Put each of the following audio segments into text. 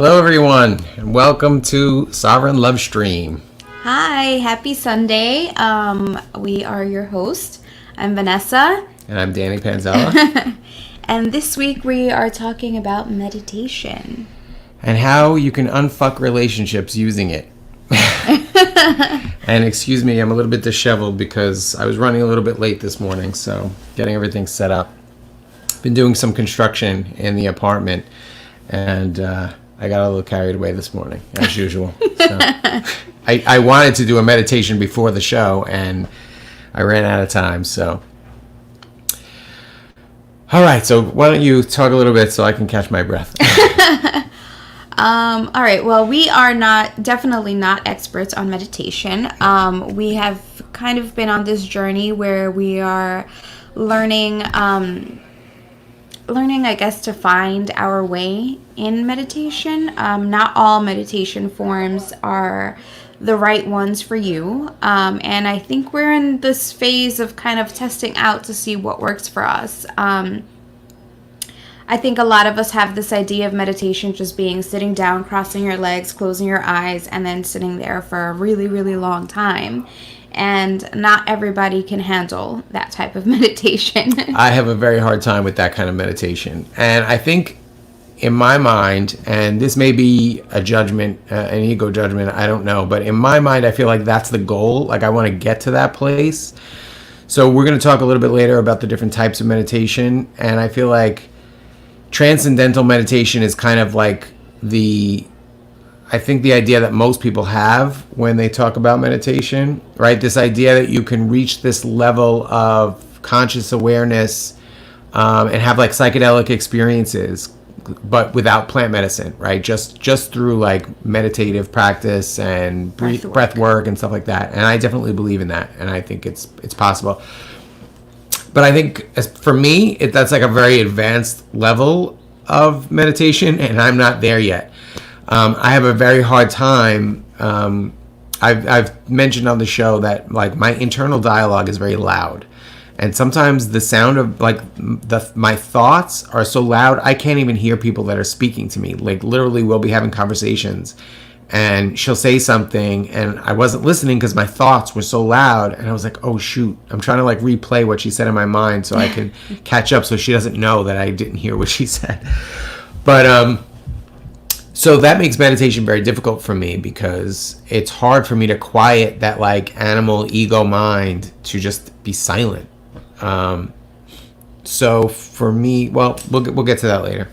Hello everyone, and welcome to Sovereign Lovestream. Hi, happy Sunday. We are your hosts. I'm Vanessa. And I'm Danny Panzella. And this week we are talking about meditation. And how you can unfuck relationships using it. And excuse me, I'm a little bit disheveled because I was running a little bit late this morning, so getting everything set up. Been doing some construction in the apartment, and I got a little carried away this morning, as usual. So I wanted to do a meditation before the show, and I ran out of time, so. All right, so why don't you talk a little bit so I can catch my breath. All right, well, we are definitely not experts on meditation. We have kind of been on this journey where we are learning, I guess, to find our way in meditation. Not all meditation forms are the right ones for you. And I think we're in this phase of kind of testing out to see what works for us. I think a lot of us have this idea of meditation just being sitting down, crossing your legs, closing your eyes, and then sitting there for a really, really long time. And not everybody can handle that type of meditation. I have a very hard time with that kind of meditation. And I think in my mind, and this may be a judgment, an ego judgment, I don't know. But in my mind, I feel like that's the goal. Like I want to get to that place. So we're going to talk a little bit later about the different types of meditation. And I feel like transcendental meditation is kind of like the idea that most people have when they talk about meditation, right? This idea that you can reach this level of conscious awareness and have like psychedelic experiences, but without plant medicine, right? Just through like meditative practice and breath work and stuff like that. And I definitely believe in that, and I think it's possible. But I think for me, that's like a very advanced level of meditation, and I'm not there yet. I have a very hard time. I've mentioned on the show that like my internal dialogue is very loud, and sometimes the sound of like my thoughts are so loud I can't even hear people that are speaking to me. Like literally, we'll be having conversations, and she'll say something, and I wasn't listening because my thoughts were so loud, and I was like, oh shoot, I'm trying to like replay what she said in my mind so I can catch up, so she doesn't know that I didn't hear what she said. But so that makes meditation very difficult for me because it's hard for me to quiet that like animal ego mind to just be silent. So for me, well, we'll get to that later.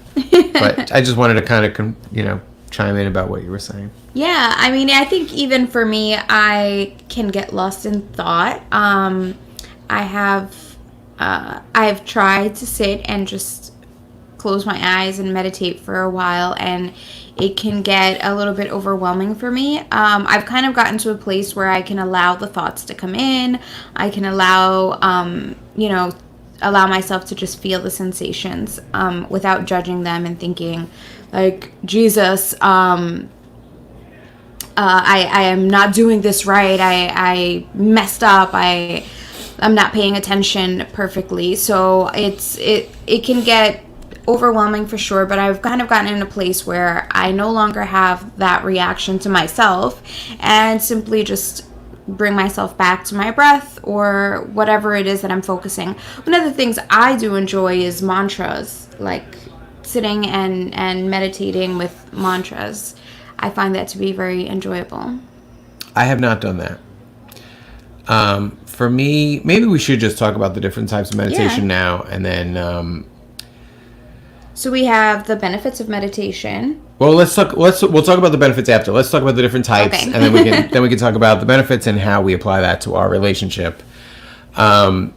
But I just wanted to kind of chime in about what you were saying. Yeah, I mean, I think even for me, I can get lost in thought. I've tried to sit and just close my eyes and meditate for a while, and it can get a little bit overwhelming for me. I've kind of gotten to a place where I can allow the thoughts to come in. I can allow myself to just feel the sensations without judging them and thinking, like, Jesus, I am not doing this right. I messed up. I'm not paying attention perfectly. So it can get overwhelming for sure, but I've kind of gotten in a place where I no longer have that reaction to myself and simply just bring myself back to my breath or whatever it is that I'm focusing. One of the things I do enjoy is mantras, like sitting and meditating with mantras. I find that to be very enjoyable. I have not done that. For me, maybe we should just talk about the different types of meditation now, and then so we have the benefits of meditation. Well, we'll talk about the benefits after. Let's talk about the different types, okay. And then we can talk about the benefits and how we apply that to our relationship. So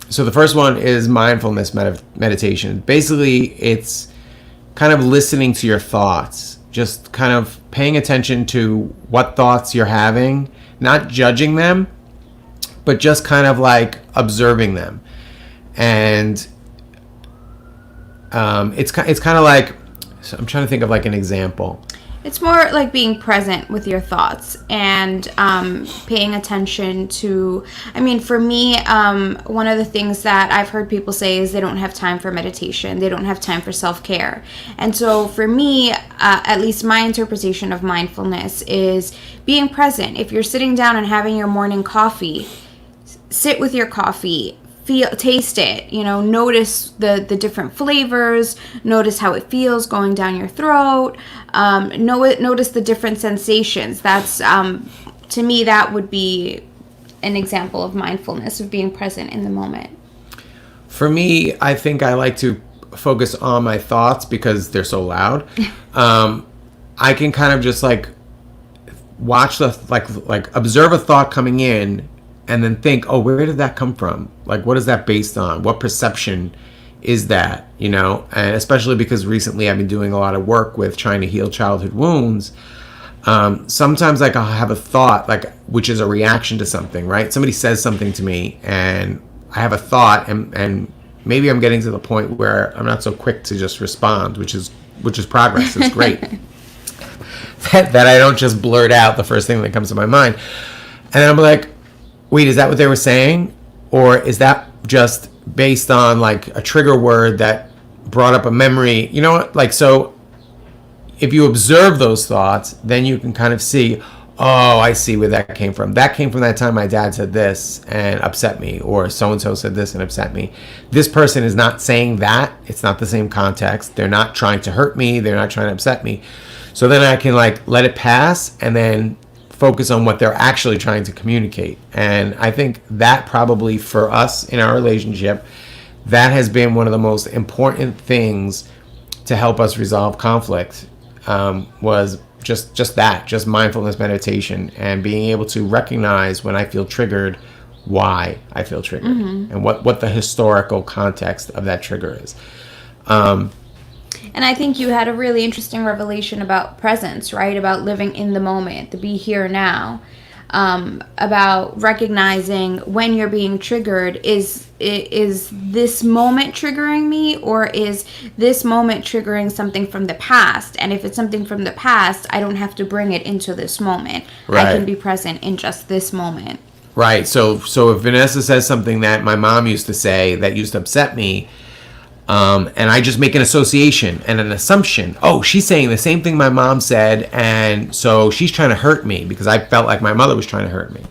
the first one is mindfulness meditation. Basically, it's kind of listening to your thoughts, just kind of paying attention to what thoughts you're having, not judging them, but just kind of like observing them. And it's kind of like, I'm trying to think of like an example. It's more like being present with your thoughts and paying attention to, I mean, for me, one of the things that I've heard people say is they don't have time for meditation. They don't have time for self-care. And so for me, at least my interpretation of mindfulness is being present. If you're sitting down and having your morning coffee, sit with your coffee, taste it, notice the different flavors, notice how it feels going down your throat, notice the different sensations. That's, to me, that would be an example of mindfulness, of being present in the moment. For me, I think I like to focus on my thoughts because they're so loud. I can kind of just watch like observe a thought coming in and then think, oh, where did that come from? Like, what is that based on? What perception is that, And especially because recently I've been doing a lot of work with trying to heal childhood wounds. Sometimes I'll have a thought, which is a reaction to something, right? Somebody says something to me and I have a thought and maybe I'm getting to the point where I'm not so quick to just respond, which is progress. It's great. that I don't just blurt out the first thing that comes to my mind. And then I'm like, wait, is that what they were saying? Or is that just based on a trigger word that brought up a memory? You know what? So if you observe those thoughts, then you can kind of see, oh, I see where that came from. That came from that time my dad said this and upset me, or so-and-so said this and upset me. This person is not saying that. It's not the same context. They're not trying to hurt me. They're not trying to upset me. So then I can let it pass and then focus on what they're actually trying to communicate. And I think that probably for us in our relationship, that has been one of the most important things to help us resolve conflict, was just mindfulness meditation and being able to recognize when I feel triggered, why I feel triggered, and what the historical context of that trigger is. And I think you had a really interesting revelation about presence, right? About living in the moment, the be here now. About recognizing when you're being triggered. Is this moment triggering me, or is this moment triggering something from the past? And if it's something from the past, I don't have to bring it into this moment. Right. I can be present in just this moment. Right. So if Vanessa says something that my mom used to say that used to upset me, and I just make an association and an assumption. Oh, she's saying the same thing my mom said, and so she's trying to hurt me because I felt like my mother was trying to hurt me.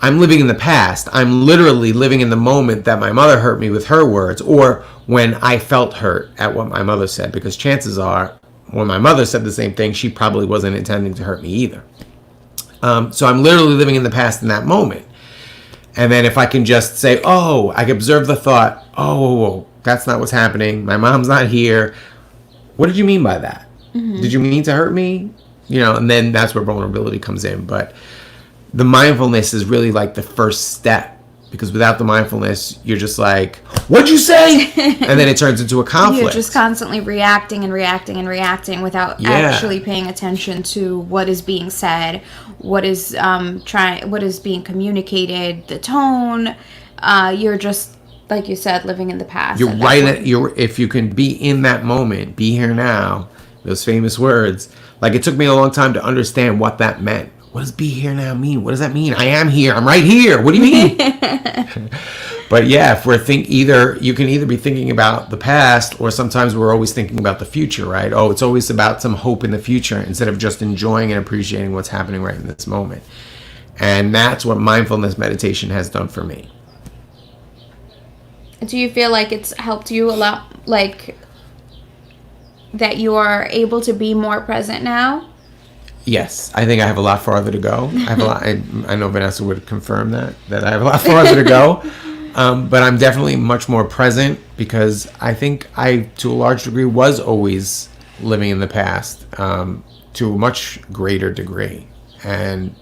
I'm living in the past. I'm literally living in the moment that my mother hurt me with her words, or when I felt hurt at what my mother said, because chances are when my mother said the same thing, she probably wasn't intending to hurt me either. So I'm literally living in the past in that moment. And then if I can just say, oh, I can observe the thought, oh, that's not what's happening. My mom's not here. What did you mean by that? Did you mean to hurt me? And then that's where vulnerability comes in. But the mindfulness is really the first step, because without the mindfulness, you're just like, what'd you say? And then it turns into a conflict. You're just constantly reacting and reacting and reacting without actually paying attention to what is being said, what is being communicated, the tone. You're just, like you said, living in the past. You're right. If you can be in that moment, be here now, those famous words. It took me a long time to understand what that meant. What does be here now mean? What does that mean? I am here. I'm right here. What do you mean? But yeah, if you can either be thinking about the past, or sometimes we're always thinking about the future, right? Oh, it's always about some hope in the future instead of just enjoying and appreciating what's happening right in this moment. And that's what mindfulness meditation has done for me. Do you feel like it's helped you a lot, that you are able to be more present now? Yes, I think I have a lot farther to go. I know Vanessa would confirm that I have a lot farther to go. But I'm definitely much more present, because I think I, to a large degree, was always living in the past, to a much greater degree. And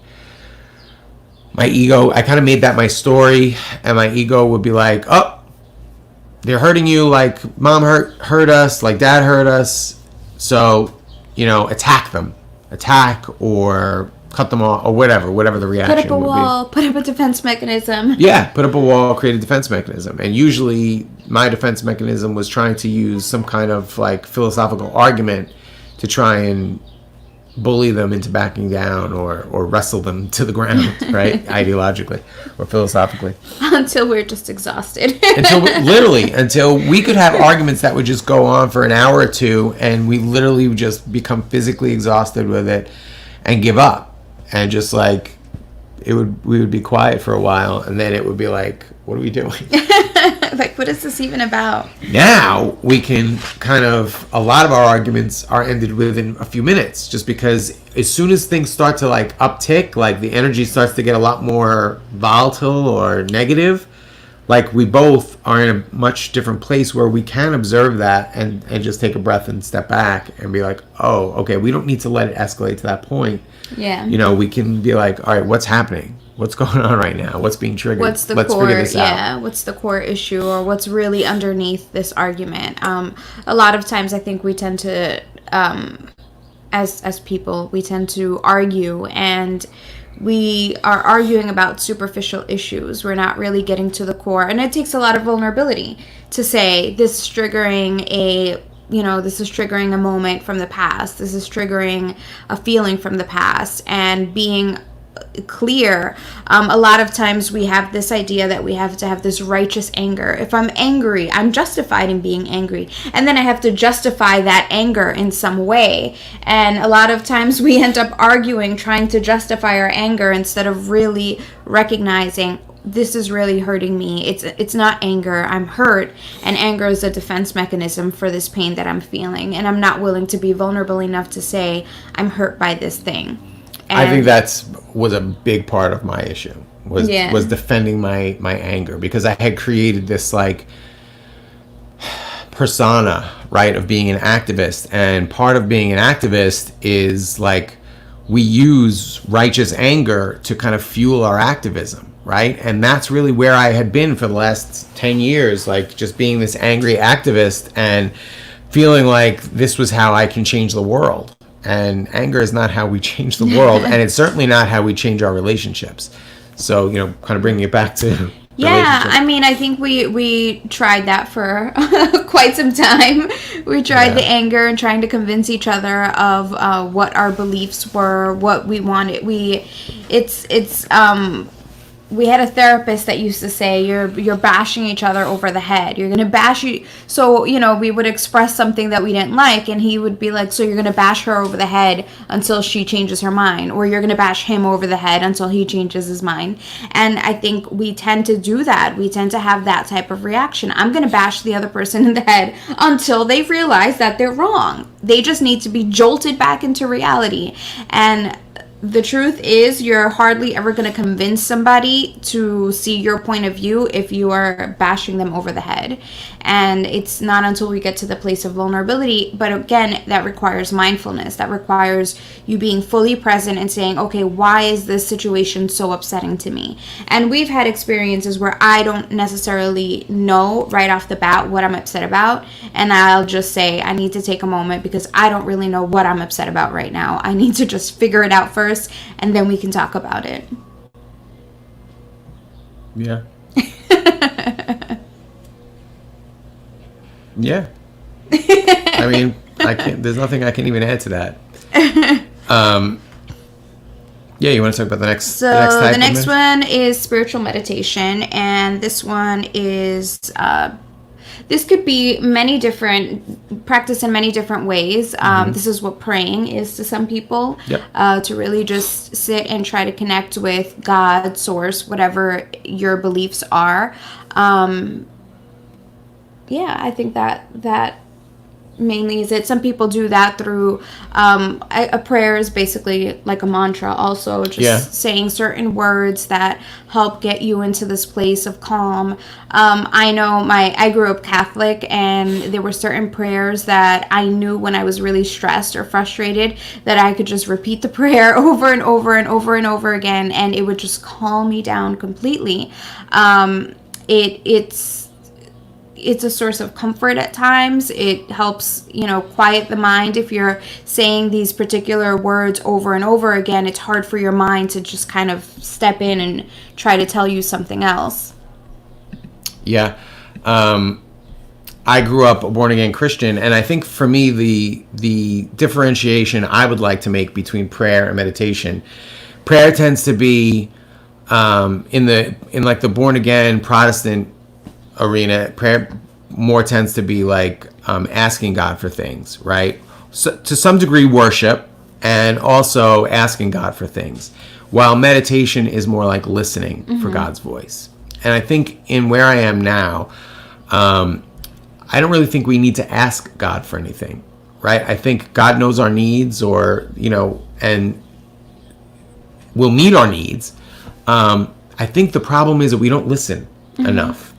my ego, I kind of made that my story, and my ego would be like, oh, they're hurting you like mom hurt us, like dad hurt us. So, attack or cut them off, or whatever the reaction would be. Put up a wall, put up a defense mechanism. Yeah, put up a wall, create a defense mechanism. And usually my defense mechanism was trying to use some kind of philosophical argument to try and bully them into backing down or wrestle them to the ground, right? Ideologically or philosophically. Until we're just exhausted. until we could have arguments that would just go on for an hour or two, and we literally would just become physically exhausted with it and give up. And just like, we would be quiet for a while, and then it would be like, what are we doing? Like, what is this even about? Now we can a lot of our arguments are ended within a few minutes, just because as soon as things start to like uptick, like the energy starts to get a lot more volatile or negative, like we both are in a much different place where we can observe that and just take a breath and step back and be like, oh, okay, we don't need to let it escalate to that point. Yeah. We can be like, all right, what's happening? What's going on right now? What's being triggered? Let's figure this out. Yeah, what's the core issue, or what's really underneath this argument? A lot of times I think we tend to, as people, we tend to argue, and we are arguing about superficial issues. We're not really getting to the core. And it takes a lot of vulnerability to say, this is triggering a moment from the past. This is triggering a feeling from the past. And being clear, a lot of times we have this idea that we have to have this righteous anger. If I'm angry, I'm justified in being angry, and then I have to justify that anger in some way. And a lot of times we end up arguing, trying to justify our anger instead of really recognizing, this is really hurting me. It's not anger. I'm hurt, and anger is a defense mechanism for this pain that I'm feeling, and I'm not willing to be vulnerable enough to say I'm hurt by this thing. And I think was a big part of my issue, was defending my anger, because I had created this like persona, right, of being an activist. And part of being an activist is like, we use righteous anger to kind of fuel our activism, right? And that's really where I had been for the last 10 years, like just being this angry activist and feeling like this was how I can change the world. And anger is not how we change the world, and it's certainly not how we change our relationships. So, kind of bringing it back to I mean, I think we tried that for quite some time. We tried the anger and trying to convince each other of what our beliefs were, what we wanted. We had a therapist that used to say, you're bashing each other over the head. You're going to bash you. So, we would express something that we didn't like, and he would be like, so you're going to bash her over the head until she changes her mind, or you're going to bash him over the head until he changes his mind. And I think we tend to do that. We tend to have that type of reaction. I'm going to bash the other person in the head until they realize that they're wrong. They just need to be jolted back into reality. And the truth is, you're hardly ever going to convince somebody to see your point of view if you are bashing them over the head. And it's not until we get to the place of vulnerability, but again, that requires mindfulness. That requires you being fully present and saying, okay, why is this situation so upsetting to me? And we've had experiences where I don't necessarily know right off the bat what I'm upset about. And I'll just say, I need to take a moment because I don't really know what I'm upset about right now. I need to just figure it out first, and then we can talk about it. Yeah. Yeah. I mean, there's nothing I can even add to that. Yeah, you want to talk about the next type? The next one is spiritual meditation, and this one is this could be practice in many different ways. This is what praying is to some people. Yep. To really just sit and try to connect with God, source, whatever your beliefs are. I think that mainly is it. Some people do that through a prayer is basically like a mantra, also just saying certain words that help get you into this place of calm. I know I grew up Catholic, and there were certain prayers that I knew when I was really stressed or frustrated that I could just repeat the prayer over and over and over and over again, and it would just calm me down completely. It's a source of comfort at times. It helps, quiet the mind. If you're saying these particular words over and over again, it's hard for your mind to just kind of step in and try to tell you something else. Yeah. I grew up a born again Christian, and I think for me the differentiation I would like to make between prayer and meditation, prayer tends to be in like the born again Protestant arena. Prayer more tends to be like asking God for things, right? So, to some degree, worship, and also asking God for things. While meditation is more like listening for God's voice. And I think in where I am now, I don't really think we need to ask God for anything, right? I think God knows our needs, or, and will meet our needs. I think the problem is that we don't listen enough.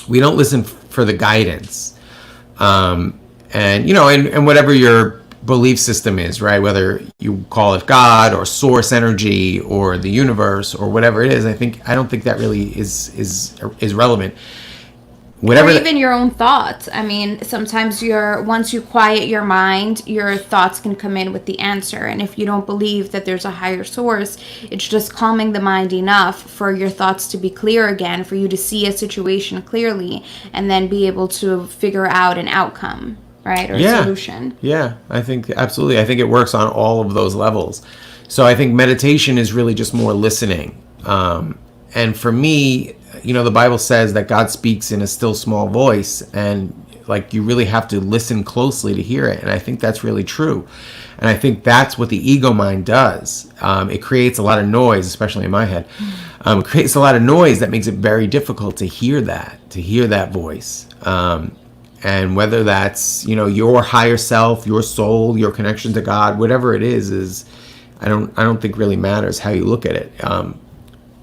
We don't listen for the guidance. And whatever your belief system is, right? Whether you call it God or source energy or the universe or whatever it is, I don't think that really is relevant. Whatever, or even your own thoughts. I mean, sometimes once you quiet your mind, your thoughts can come in with the answer. And if you don't believe that there's a higher source, it's just calming the mind enough for your thoughts to be clear again, for you to see a situation clearly, and then be able to figure out an outcome, right? Or a solution. Yeah, I think absolutely. I think it works on all of those levels. So I think meditation is really just more listening. And for me, the Bible says that God speaks in a still small voice, and like you really have to listen closely to hear it. And I think that's really true. And I think that's what the ego mind does. It creates a lot of noise, especially in my head. It creates a lot of noise that makes it very difficult to hear that voice. And whether that's, your higher self, your soul, your connection to God, whatever it is I don't think really matters how you look at it.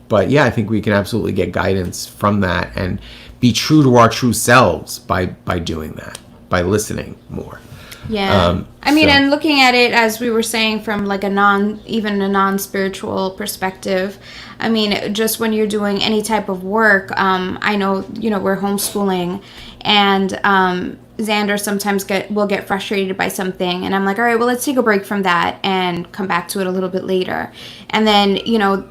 But yeah, I think we can absolutely get guidance from that and be true to our true selves by doing that, by listening more. Yeah. And looking at it, as we were saying, from like a non-spiritual perspective, just when you're doing any type of work, I know, we're homeschooling, and Xander sometimes will get frustrated by something, and I'm like, all right, well, let's take a break from that and come back to it a little bit later. And then,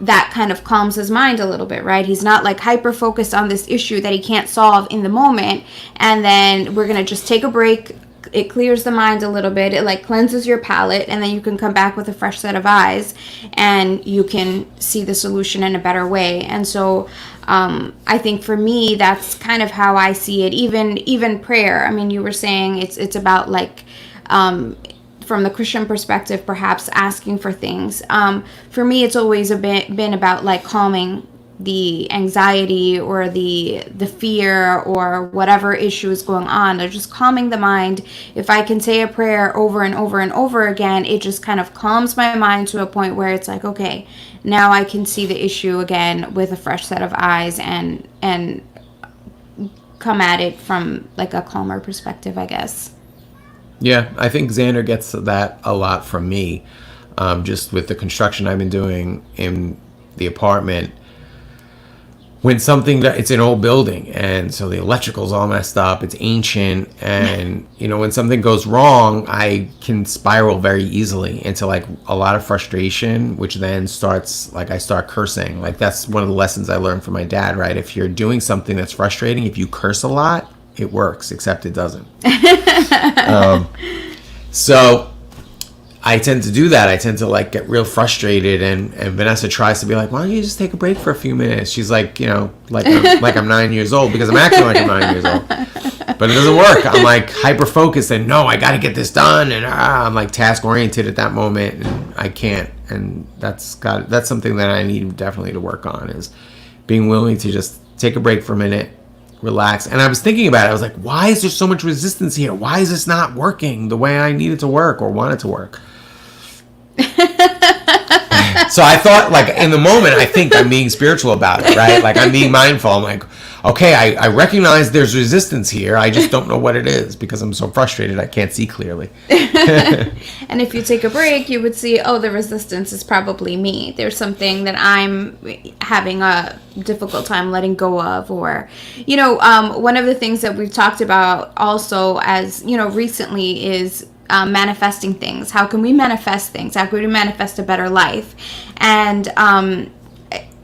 that kind of calms his mind a little bit, right? He's not like hyper focused on this issue that he can't solve in the moment. And then we're going to just take a break. It clears the mind a little bit. It like cleanses your palate, and then you can come back with a fresh set of eyes, and you can see the solution in a better way. And so I think for me, that's kind of how I see it. Even prayer. You were saying it's about like from the Christian perspective, perhaps asking for things. For me, it's always been about like calming the anxiety or the fear or whatever issue is going on. They're just calming the mind. If I can say a prayer over and over and over again, it just kind of calms my mind to a point where it's like, okay, now I can see the issue again with a fresh set of eyes and come at it from like a calmer perspective, I guess. Yeah, I think Xander gets that a lot from me, just with the construction I've been doing in the apartment. When it's an old building, and so the electrical's all messed up, it's ancient, and when something goes wrong, I can spiral very easily into like a lot of frustration, which then starts like I start cursing. Like that's one of the lessons I learned from my dad, right? If you're doing something that's frustrating, if you curse a lot, it works, except it doesn't. So I tend to do that. I tend to like get real frustrated, and Vanessa tries to be like, why don't you just take a break for a few minutes? She's like, like I'm 9 years old, because I'm acting like I'm 9 years old. But it doesn't work. I'm like hyper focused, and no, I got to get this done, and I'm like task oriented at that moment, and I can't. And that's something that I need definitely to work on, is being willing to just take a break for a minute, relax. And I was thinking about it. I was like, why is there so much resistance here? Why is this not working the way I need it to work or want it to work? So I thought, like, in the moment, I think I'm being spiritual about it, right? Like, I'm being mindful. I'm like, okay, I recognize there's resistance here. I just don't know what it is because I'm so frustrated I can't see clearly. And if you take a break, you would see, oh, the resistance is probably me. There's something that I'm having a difficult time letting go of. Or, one of the things that we've talked about also as, recently is manifesting things. How can we manifest things? How can we manifest a better life? And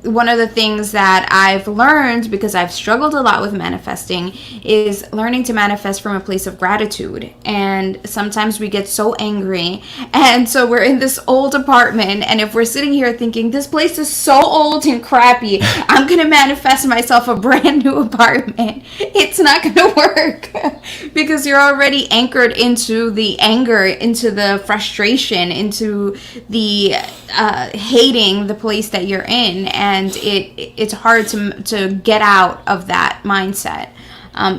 one of the things that I've learned, because I've struggled a lot with manifesting, is learning to manifest from a place of gratitude. And sometimes we get so angry, and so we're in this old apartment, and if we're sitting here thinking, this place is so old and crappy, I'm gonna manifest myself a brand new apartment, it's not gonna work because you're already anchored into the anger, into the frustration, into the hating the place that you're in, and it's hard to get out of that mindset.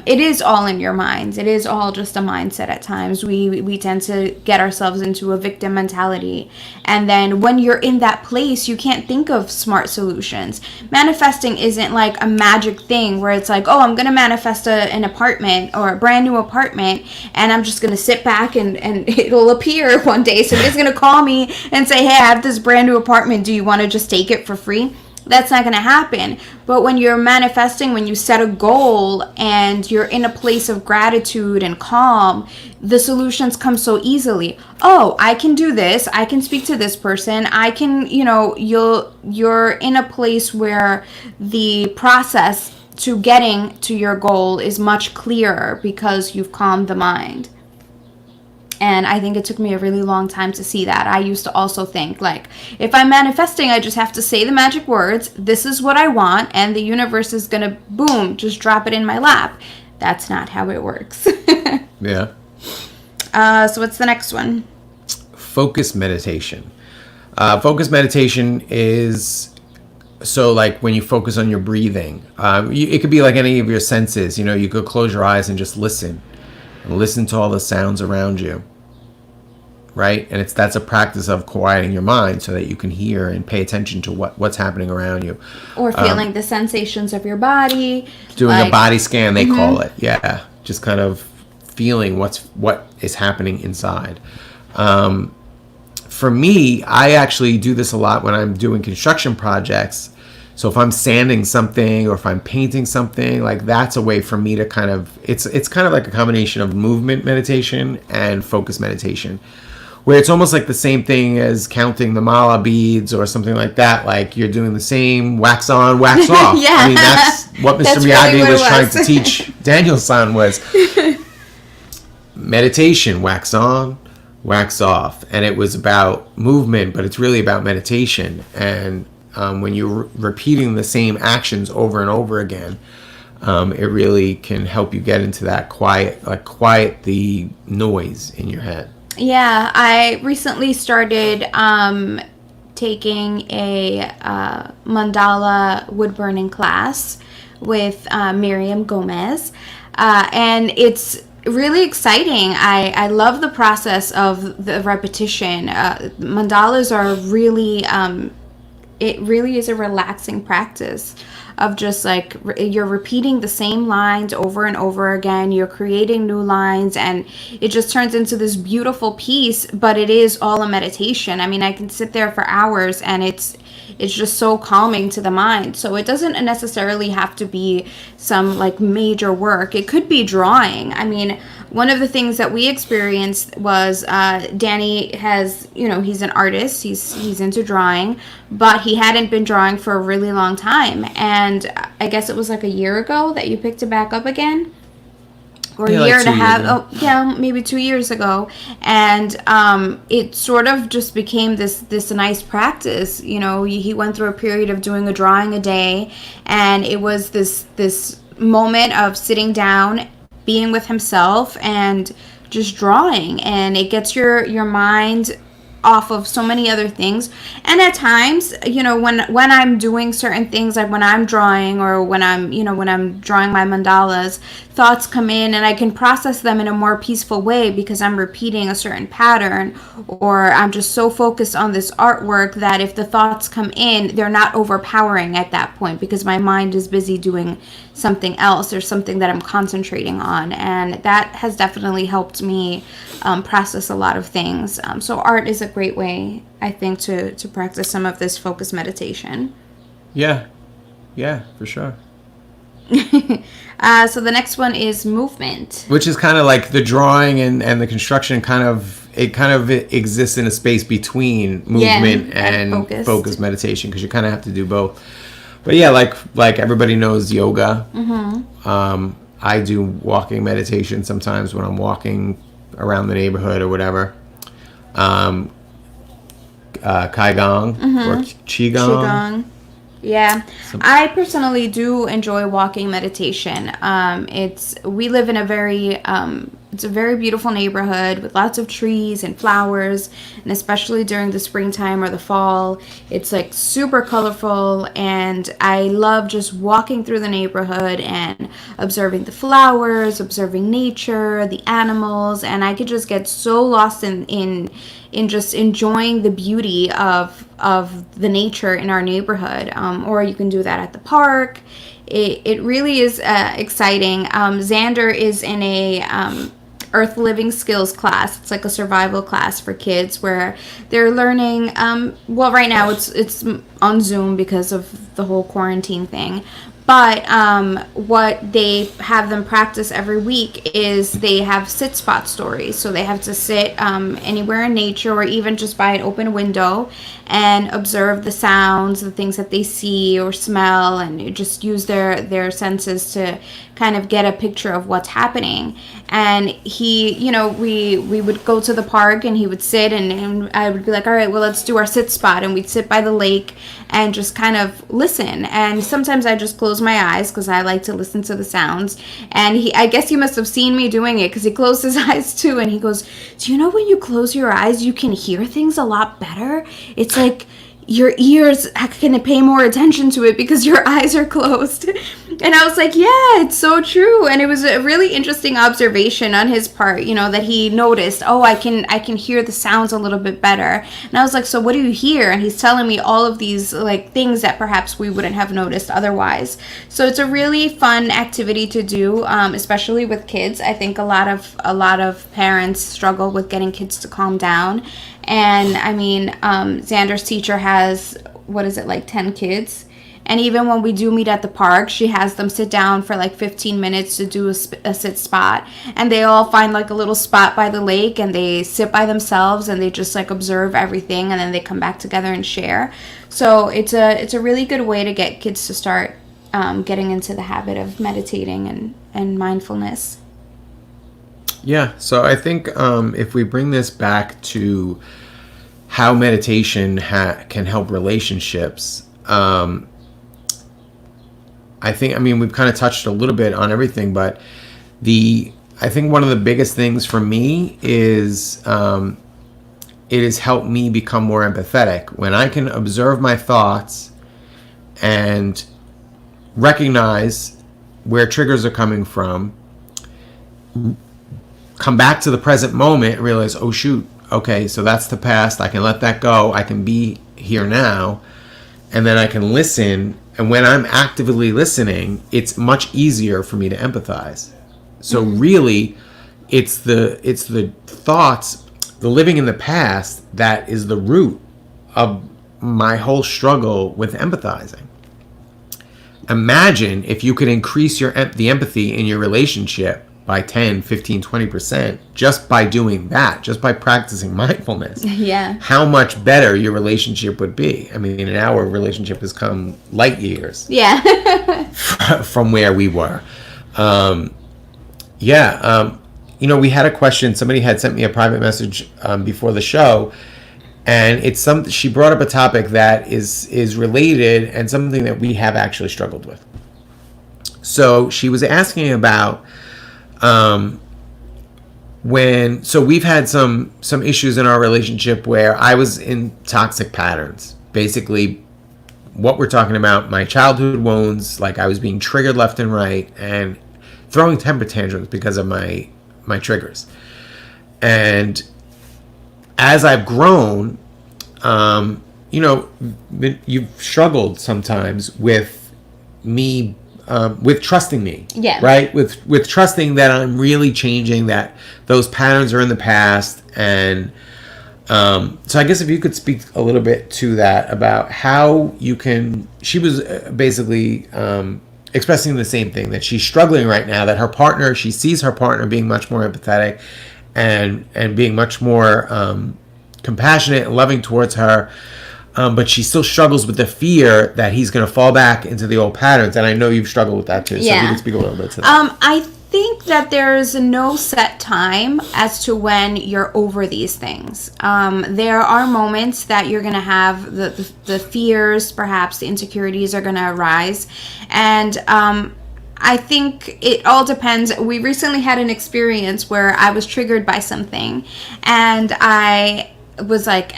It is all in your minds. It is all just a mindset at times. We tend to get ourselves into a victim mentality. And then when you're in that place, you can't think of smart solutions. Manifesting isn't like a magic thing where it's like, oh, I'm going to manifest an apartment or a brand new apartment, and I'm just going to sit back and it'll appear one day. Somebody's going to call me and say, hey, I have this brand new apartment. Do you want to just take it for free? That's not going to happen. But when you're manifesting, when you set a goal and you're in a place of gratitude and calm, the solutions come so easily. Oh, I can do this. I can speak to this person. I can, you're in a place where the process to getting to your goal is much clearer because you've calmed the mind. And I think it took me a really long time to see that. I used to also think, like, if I'm manifesting, I just have to say the magic words, this is what I want, and the universe is going to, boom, just drop it in my lap. That's not how it works. Yeah. So what's the next one? Focus meditation. Focus meditation is, so like when you focus on your breathing, it could be like any of your senses. You could close your eyes and just listen. And listen to all the sounds around you. Right? And that's a practice of quieting your mind so that you can hear and pay attention to what's happening around you. Or feeling the sensations of your body. Doing a body scan, they call it. Yeah. Just kind of feeling what is happening inside. For me, I actually do this a lot when I'm doing construction projects. So if I'm sanding something or if I'm painting something, like that's a way for me to kind of, it's kind of like a combination of movement meditation and focus meditation, where it's almost like the same thing as counting the mala beads or something like that. Like you're doing the same wax on, wax off. Yeah. I mean, that's what Mr. Miyagi was trying to teach Daniel-san was meditation, wax on, wax off. And it was about movement, but it's really about meditation. And when you're repeating the same actions over and over again, it really can help you get into that quiet the noise in your head. Yeah, I recently started taking a mandala wood burning class with Miriam Gomez, and it's really exciting. I love the process of the repetition. Mandalas are really, it really is a relaxing practice of just like you're repeating the same lines over and over again. You're creating new lines, and it just turns into this beautiful piece, but it is all a meditation. I mean, I can sit there for hours and it's just so calming to the mind. So it doesn't necessarily have to be some like major work. It could be drawing. I mean, one of the things that we experienced was Danny has, he's an artist. He's into drawing, but he hadn't been drawing for a really long time. And I guess it was like a year ago that you picked it back up again. Or a year and a half. Oh, yeah, maybe 2 years ago. And it sort of just became this nice practice. He went through a period of doing a drawing a day, and it was this moment of sitting down, being with himself, and just drawing. And it gets your mind off of so many other things. And at times, when I'm doing certain things, like when I'm drawing or when I'm drawing my mandalas, thoughts come in and I can process them in a more peaceful way because I'm repeating a certain pattern, or I'm just so focused on this artwork that if the thoughts come in, they're not overpowering at that point because my mind is busy doing something else or something that I'm concentrating on. And that has definitely helped me process a lot of things. So art is a great way, I think, to practice some of this focus meditation. Yeah, for sure. So the next one is movement, which is kind of like the drawing and the construction. It exists in a space between movement and focus meditation, because you kind of have to do both. But yeah, like everybody knows yoga. I do walking meditation sometimes when I'm walking around the neighborhood or whatever. Qigong or Qigong. Qigong. Yeah, I personally do enjoy walking meditation. We live in a very it's a very beautiful neighborhood with lots of trees and flowers, and especially during the springtime or the fall, it's like super colorful, and I love just walking through the neighborhood and observing the flowers, observing nature, the animals, and I could just get so lost in just enjoying the beauty of the nature in our neighborhood. Or you can do that at the park. It really is exciting. Xander is in a Earth Living Skills class. It's like a survival class for kids where they're learning. Well, right now it's on Zoom because of the whole quarantine thing. But what they have them practice every week is they have sit spot stories. So they have to sit anywhere in nature or even just by an open window and observe the sounds, the things that they see or smell, and just use their senses to kind of get a picture of what's happening. And he, we would go to the park and he would sit and I would be like, all right, well, let's do our sit spot. And we'd sit by the lake and just kind of listen. And sometimes I just close my eyes because I like to listen to the sounds. And I guess he must have seen me doing it because he closed his eyes too. And he goes, do you know when you close your eyes, you can hear things a lot better? It's like your ears can pay more attention to it because your eyes are closed. And I was like, yeah, it's so true. And it was a really interesting observation on his part, that he noticed, oh, I can hear the sounds a little bit better. And I was like, so what do you hear? And he's telling me all of these like things that perhaps we wouldn't have noticed otherwise. So it's a really fun activity to do, especially with kids. I think a lot of parents struggle with getting kids to calm down. And I mean, Xander's teacher has, 10 kids? And even when we do meet at the park, she has them sit down for like 15 minutes to do a sit spot. And they all find like a little spot by the lake and they sit by themselves and they just like observe everything and then they come back together and share. So it's a really good way to get kids to start getting into the habit of meditating and mindfulness. Yeah, so I think if we bring this back to how meditation can help relationships, we've kind of touched a little bit on everything, but I think one of the biggest things for me is it has helped me become more empathetic. When I can observe my thoughts and recognize where triggers are coming from, come back to the present moment and realize, oh shoot, okay, so that's the past. I can let that go. I can be here now. And then I can listen. And when I'm actively listening, it's much easier for me to empathize. So really, it's the thoughts, the living in the past, that is the root of my whole struggle with empathizing. Imagine if you could increase the empathy in your relationship by 10, 15, 20% just by doing that, just by practicing mindfulness. Yeah. How much better your relationship would be. I mean, in our relationship has come light years. Yeah. From where we were. We had a question. Somebody had sent me a private message before the show, and she brought up a topic that is related and something that we have actually struggled with. So she was asking about we've had some issues in our relationship where I was in toxic patterns. Basically, what we're talking about, my childhood wounds, like I was being triggered left and right and throwing temper tantrums because of my triggers. And as I've grown, you've struggled sometimes with me, with trusting me, yeah, right? With trusting that I'm really changing, that those patterns are in the past. And so I guess if you could speak a little bit to that, about how you can, she was basically expressing the same thing, that she's struggling right now, that she sees her partner being much more empathetic and being much more compassionate and loving towards her. but she still struggles with the fear that he's going to fall back into the old patterns. And I know you've struggled with that too. So if you can speak a little bit to that. I think that there's no set time as to when you're over these things. There are moments that you're going to have the fears, perhaps the insecurities are going to arise. And I think it all depends. We recently had an experience where I was triggered by something, and I was like,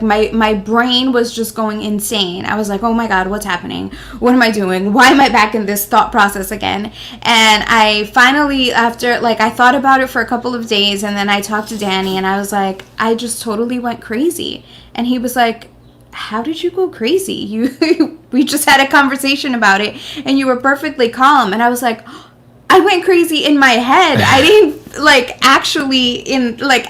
my brain was just going insane. I was like, oh my God, what's happening? What am I doing? Why am I back in this thought process again? And I finally, after, like, I thought about it for a couple of days, and then I talked to Danny, and I was like, I just totally went crazy. And he was like, how did you go crazy? We just had a conversation about it, and you were perfectly calm. And I was like, I went crazy in my head. I didn't actually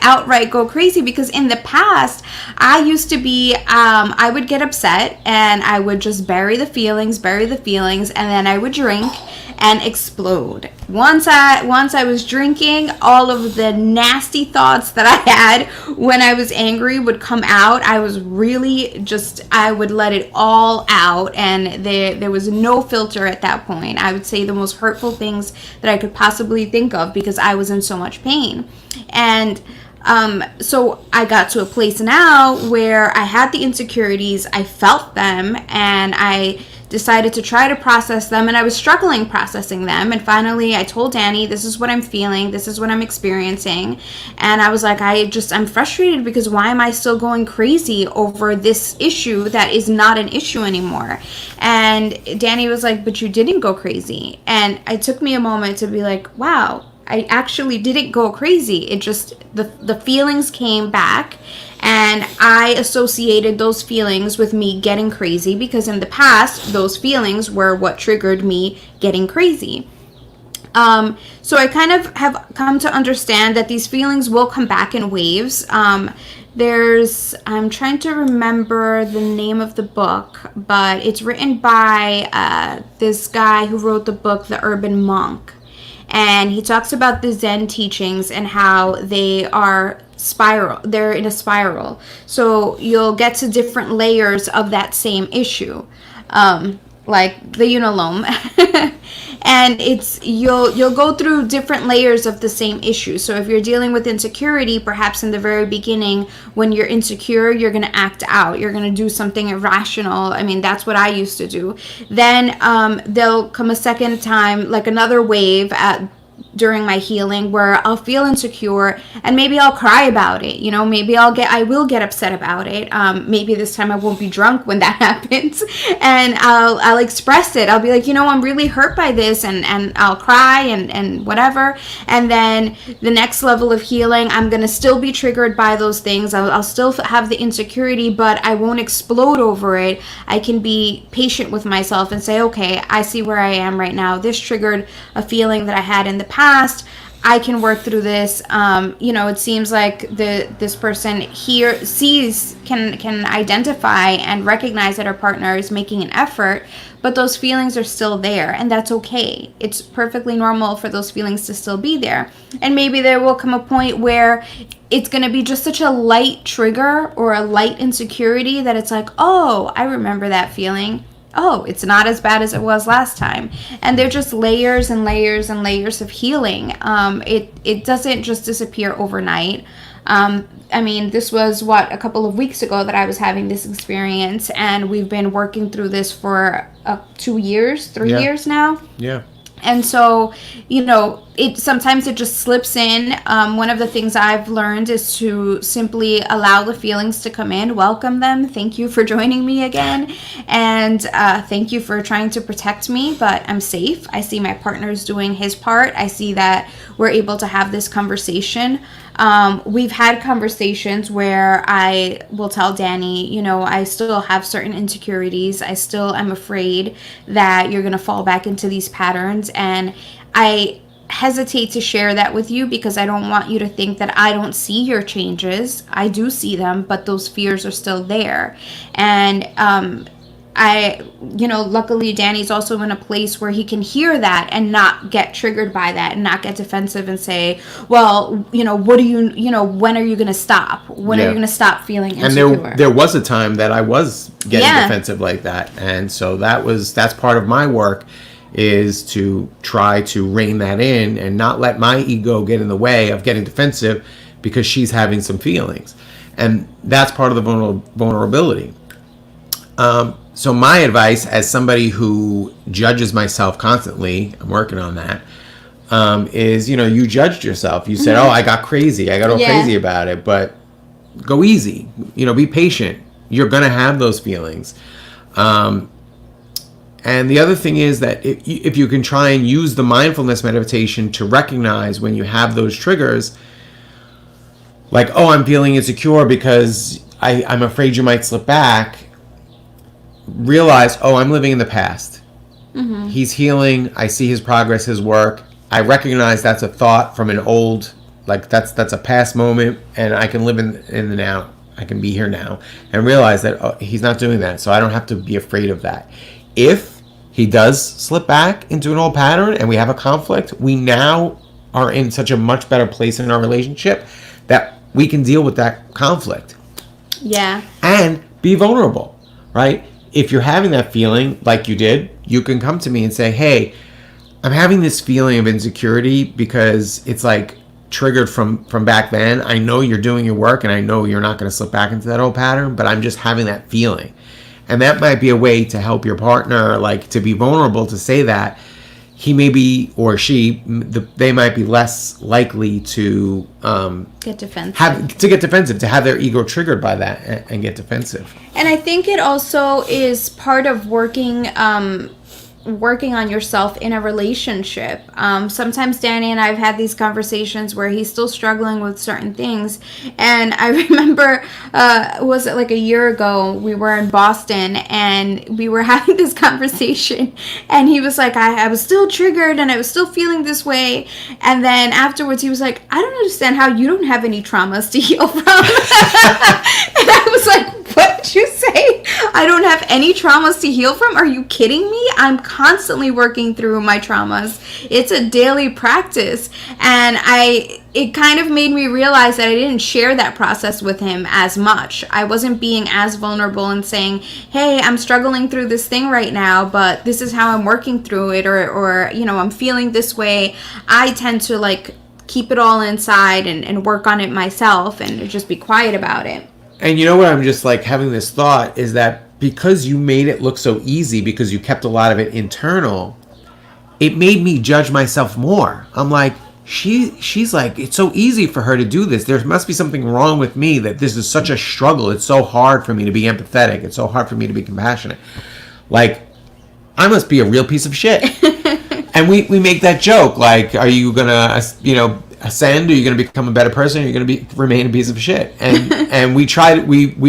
outright go crazy, because in the past I used to be I would get upset and I would just bury the feelings, and then I would drink and explode. Once I was drinking, all of the nasty thoughts that I had when I was angry would come out. I was really I would let it all out, and there was no filter at that point. I would say the most hurtful things that I could possibly think of, because I was in so much pain. And so I got to a place now where I had the insecurities, I felt them, and I decided to try to process them, and I was struggling processing them. And finally I told Danny, this is what I'm feeling, this is what I'm experiencing. And I was like, I'm frustrated, because why am I still going crazy over this issue that is not an issue anymore? And Danny was like, but you didn't go crazy. And it took me a moment to be like, wow, I actually didn't go crazy. It just, the feelings came back, and I associated those feelings with me getting crazy, because in the past, those feelings were what triggered me getting crazy. So I kind of have come to understand that these feelings will come back in waves. I'm trying to remember the name of the book, but it's written by this guy who wrote the book, The Urban Monk. And he talks about the Zen teachings and how they're in a spiral. So you'll get to different layers of that same issue, like the unalome. And you'll go through different layers of the same issue. So if you're dealing with insecurity, perhaps in the very beginning, when you're insecure, you're going to act out. You're going to do something irrational. I mean, that's what I used to do. Then there'll come a second time, like another wave during my healing, where I'll feel insecure, and maybe I'll cry about it. Maybe I will get upset about it. Maybe this time I won't be drunk when that happens, and I'll express it. I'll be like, I'm really hurt by this, and I'll cry and whatever. And then the next level of healing, I'm gonna still be triggered by those things. I'll still have the insecurity, but I won't explode over it. I can be patient with myself and say, okay, I see where I am right now. This triggered a feeling that I had in the past. I can work through this. It seems like this person here can identify and recognize that our partner is making an effort, but those feelings are still there, and that's okay. It's perfectly normal for those feelings to still be there. And maybe there will come a point where it's going to be just such a light trigger or a light insecurity that it's like, oh, I remember that feeling. Oh, it's not as bad as it was last time. And they're just layers and layers and layers of healing. It doesn't just disappear overnight. This was a couple of weeks ago that I was having this experience, and we've been working through this for 2 years, 3 years now. Yeah. And so, sometimes it just slips in. One of the things I've learned is to simply allow the feelings to come in, welcome them. Thank you for joining me again. And thank you for trying to protect me, but I'm safe. I see my partner's doing his part. I see that we're able to have this conversation. We've had conversations where I will tell Danny, I still have certain insecurities. I still am afraid that you're going to fall back into these patterns. And I hesitate to share that with you, because I don't want you to think that I don't see your changes. I do see them, but those fears are still there. And luckily Danny's also in a place where he can hear that and not get triggered by that and not get defensive and say, well, what do when are you going to stop? When are you going to stop feeling insecure? And there was a time that I was getting defensive like that. And so that's part of my work, is to try to rein that in and not let my ego get in the way of getting defensive because she's having some feelings. And that's part of the vulnerability. So my advice, as somebody who judges myself constantly, I'm working on that, is, you judged yourself. You said, I got crazy. I got all crazy about it. But go easy. Be patient. You're going to have those feelings. And the other thing is that if you can try and use the mindfulness meditation to recognize when you have those triggers, like, I'm feeling insecure because I'm afraid you might slip back. Realize, I'm living in the past. Mm-hmm. He's healing. I see his progress, his work. I recognize that's a thought from an old, like that's a past moment, and I can live in the now. I can be here now and realize that he's not doing that, so I don't have to be afraid of that. If he does slip back into an old pattern and we have a conflict, we now are in such a much better place in our relationship that we can deal with that conflict. Yeah. And be vulnerable, right? If you're having that feeling like you did, you can come to me and say, hey, I'm having this feeling of insecurity because it's like triggered from back then. I know you're doing your work and I know you're not going to slip back into that old pattern, but I'm just having that feeling. And that might be a way to help your partner, like to be vulnerable, to say that. He may be, or she, they might be less likely to get defensive. To have their ego triggered by that and get defensive. And I think it also is part of working on yourself in a relationship. Sometimes Danny and I have had these conversations where he's still struggling with certain things. And I remember, was it like a year ago, we were in Boston and we were having this conversation and he was like, I was still triggered and I was still feeling this way. And then afterwards he was like, I don't understand how you don't have any traumas to heal from. And I was like, what did you say? I don't have any traumas to heal from? Are you kidding me? I'm constantly working through my traumas. It's a daily practice. And it kind of made me realize that I didn't share that process with him as much. I wasn't being as vulnerable and saying, hey, I'm struggling through this thing right now, but this is how I'm working through it, or I'm feeling this way. I tend to like keep it all inside and work on it myself and just be quiet about it. And you know what, I'm just like having this thought is that because you made it look so easy, because you kept a lot of it internal, it made me judge myself more. I'm like, she's like, it's so easy for her to do this. There must be something wrong with me, that this is such a struggle. It's so hard for me to be empathetic. It's so hard for me to be compassionate. Like, I must be a real piece of shit. And we make that joke, like, are you gonna, ascend? Are you going to become a better person? Or are you going to remain a piece of shit? And we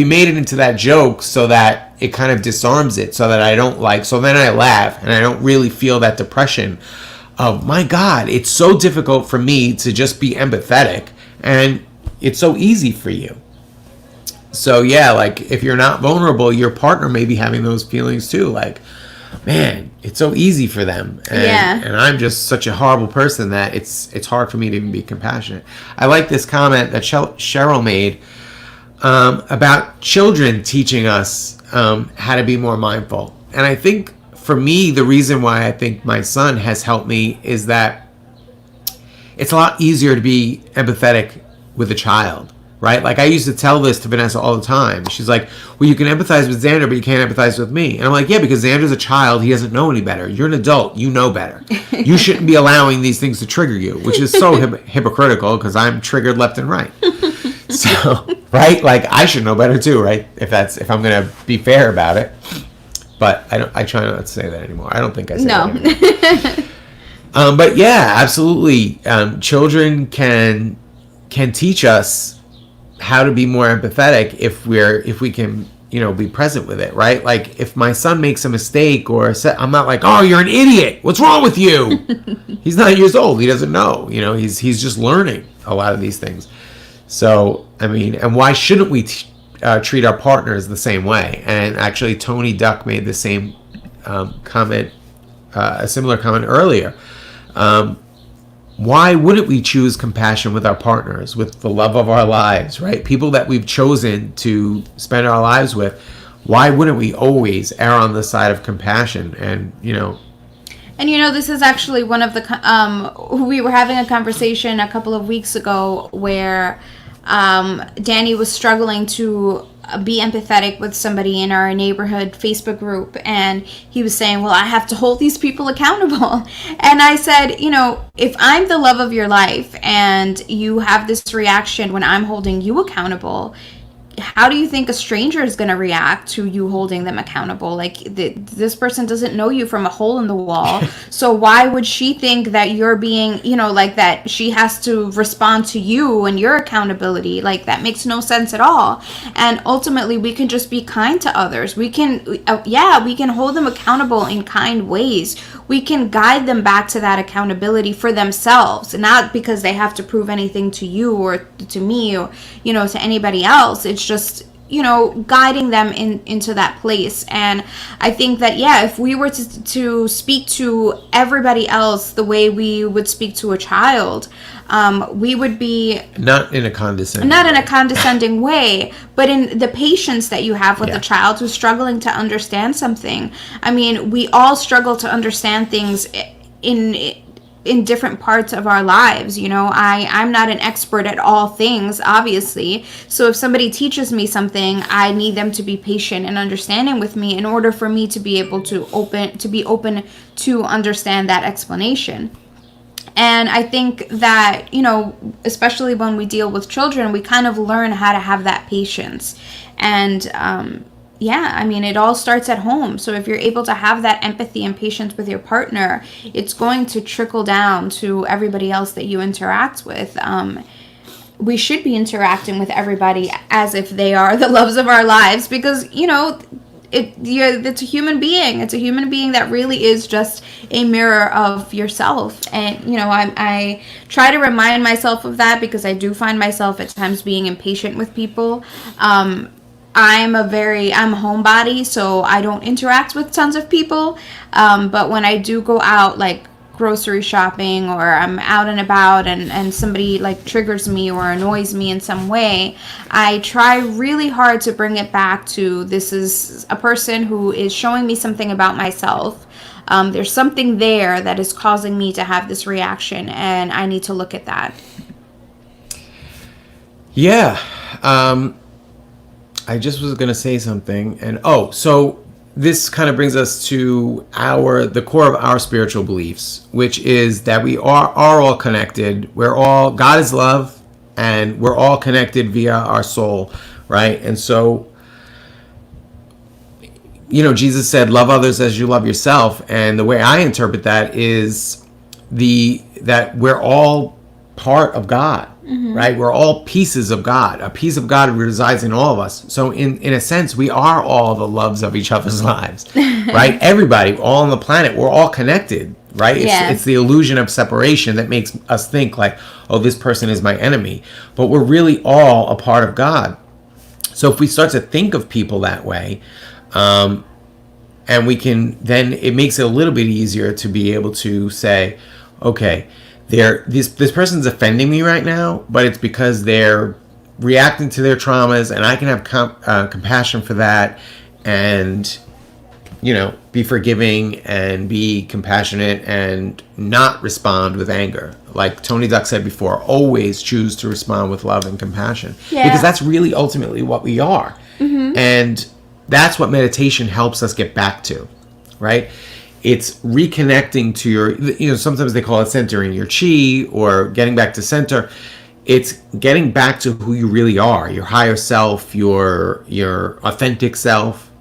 made it into that joke so that it kind of disarms it, so that I don't so then I laugh and I don't really feel that depression of, my God, it's so difficult for me to just be empathetic and it's so easy for you. So yeah, like if you're not vulnerable, your partner may be having those feelings too. Like, man, it's so easy for them. And I'm just such a horrible person that it's hard for me to even be compassionate. I like this comment that Cheryl made about children teaching us how to be more mindful. And I think for me, the reason why I think my son has helped me is that it's a lot easier to be empathetic with a child. Right? Like I used to tell this to Vanessa all the time. She's like, well, you can empathize with Xander, but you can't empathize with me. And I'm like, yeah, because Xander's a child. He doesn't know any better. You're an adult. You know better. You shouldn't be allowing these things to trigger you, which is so hypocritical because I'm triggered left and right. So, right? Like I should know better too, right? If I'm going to be fair about it. But I try not to say that anymore. I don't think I say that anymore. But yeah, absolutely. Children can teach us how to be more empathetic if we can, be present with it, right? Like if my son makes a mistake I'm not like, oh, you're an idiot. What's wrong with you? He's 9 years old. He doesn't know, he's just learning a lot of these things. So, I mean, and why shouldn't we treat our partners the same way. And actually, Tony Duck made the same comment, a similar comment earlier. Why wouldn't we choose compassion with our partners, with the love of our lives, right? People that we've chosen to spend our lives with. Why wouldn't we always err on the side of compassion? And, And this is actually one of the, we were having a conversation a couple of weeks ago where Danny was struggling to be empathetic with somebody in our neighborhood Facebook group, and he was saying, well, I have to hold these people accountable. And I said, if I'm the love of your life and you have this reaction when I'm holding you accountable, how do you think a stranger is going to react to you holding them accountable? Like, this person doesn't know you from a hole in the wall. So why would she think that you're being, like that she has to respond to you and your accountability? Like, that makes no sense at all. And ultimately, we can just be kind to others. We can, we can hold them accountable in kind ways. We can guide them back to that accountability for themselves, not because they have to prove anything to you or to me or, to anybody else. It's just, guiding them into that place. And I think that, if we were to speak to everybody else the way we would speak to a child, we would be not in a condescending way, but in the patience that you have with the child who's struggling to understand something. I mean, we all struggle to understand things in different parts of our lives. I'm not an expert at all things, obviously. So if somebody teaches me something, I need them to be patient and understanding with me in order for me to be able to be open to understand that explanation. And I think that, especially when we deal with children, we kind of learn how to have that patience. And, it all starts at home. So if you're able to have that empathy and patience with your partner, it's going to trickle down to everybody else that you interact with. We should be interacting with everybody as if they are the loves of our lives, because, it's a human being. It's a human being that really is just a mirror of yourself. And, I try to remind myself of that, because I do find myself at times being impatient with people. I'm a homebody, so I don't interact with tons of people. But when I do go out, like grocery shopping, or I'm out and about and somebody like triggers me or annoys me in some way, I try really hard to bring it back to, this is a person who is showing me something about myself. There's something there that is causing me to have this reaction, and I need to look at that. Yeah. I just was going to say something, and so this kind of brings us to the core of our spiritual beliefs, which is that we are all connected. God is love, and we're all connected via our soul, right? And so, Jesus said, love others as you love yourself. And the way I interpret that is that we're all part of God. Mm-hmm. Right? We're all pieces of God. A piece of God resides in all of us. So in a sense, we are all the loves of each other's lives, right? Everybody, all on the planet, we're all connected, right? It's the illusion of separation that makes us think like, oh, this person is my enemy. But we're really all a part of God. So if we start to think of people that way, and then it makes it a little bit easier to be able to say, okay, this person's offending me right now, but it's because they're reacting to their traumas, and I can have compassion for that, and be forgiving and be compassionate and not respond with anger. Like Tony Duck said before, always choose to respond with love and compassion, because that's really ultimately what we are. Mm-hmm. And that's what meditation helps us get back to, right? It's reconnecting to your, sometimes they call it centering your chi, or getting back to center. It's getting back to who you really are. Your higher self, your authentic self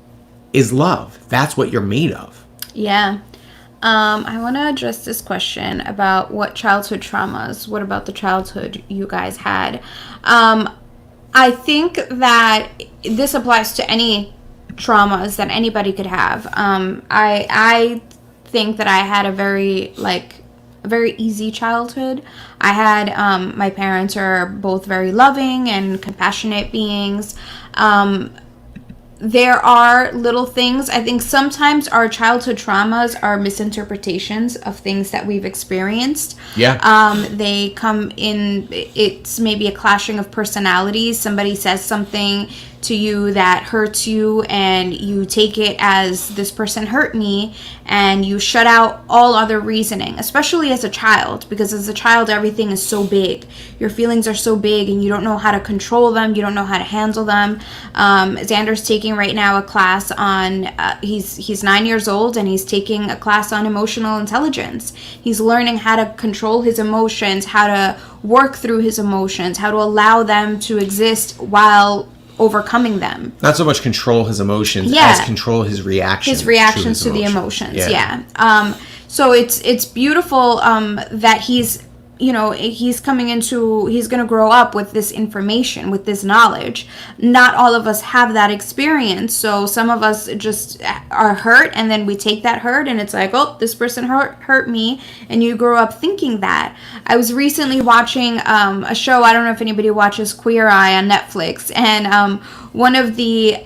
is love. That's what you're made of. Yeah. I want to address this question about what childhood what about the childhood you guys had? I think that this applies to any traumas that anybody could have. I think that I had a very easy childhood. I had my parents are both very loving and compassionate beings. There are little things. I think sometimes our childhood traumas are misinterpretations of things that we've experienced. Yeah. They come in, it's maybe a clashing of personalities. Somebody says something to you that hurts you, and you take it as this person hurt me, and you shut out all other reasoning, especially as a child, because as a child everything is so big. Your feelings are so big and you don't know how to control them, you don't know how to handle them. Xander's taking right now a class on he's 9 years old, and he's taking a class on emotional intelligence. He's learning how to control his emotions, how to work through his emotions, how to allow them to exist while overcoming them. Not so much control his emotions as control his reactions. His reactions to the emotions. Yeah. So it's beautiful that he's, he's coming into, he's going to grow up with this information, with this knowledge. Not all of us have that experience. So some of us just are hurt, and then we take that hurt and it's like, oh, this person hurt me. And you grow up thinking that. I was recently watching a show, I don't know if anybody watches Queer Eye on Netflix. And one of the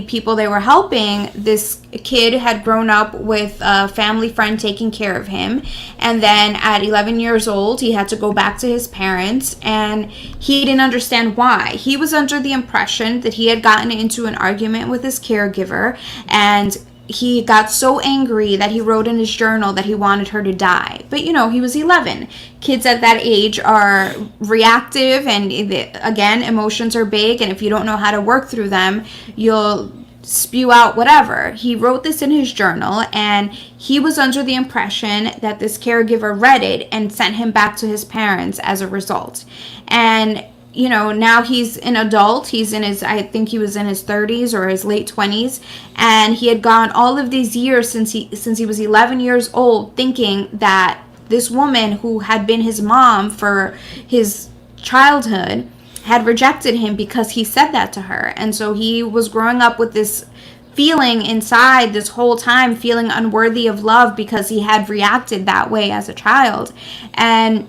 people they were helping, this kid had grown up with a family friend taking care of him, and then at 11 years old he had to go back to his parents, and he didn't understand why. He was under the impression that he had gotten into an argument with his caregiver, and he got so angry that he wrote in his journal that he wanted her to die. But he was 11. Kids at that age are reactive, and again, emotions are big, and if you don't know how to work through them, you'll spew out whatever. He wrote this in his journal, and he was under the impression that this caregiver read it and sent him back to his parents as a result. And now he's an adult. He's in his, I think he was in his 30s or his late 20s. And he had gone all of these years since he was 11 years old, thinking that this woman who had been his mom for his childhood had rejected him because he said that to her. And so he was growing up with this feeling inside this whole time, feeling unworthy of love because he had reacted that way as a child. And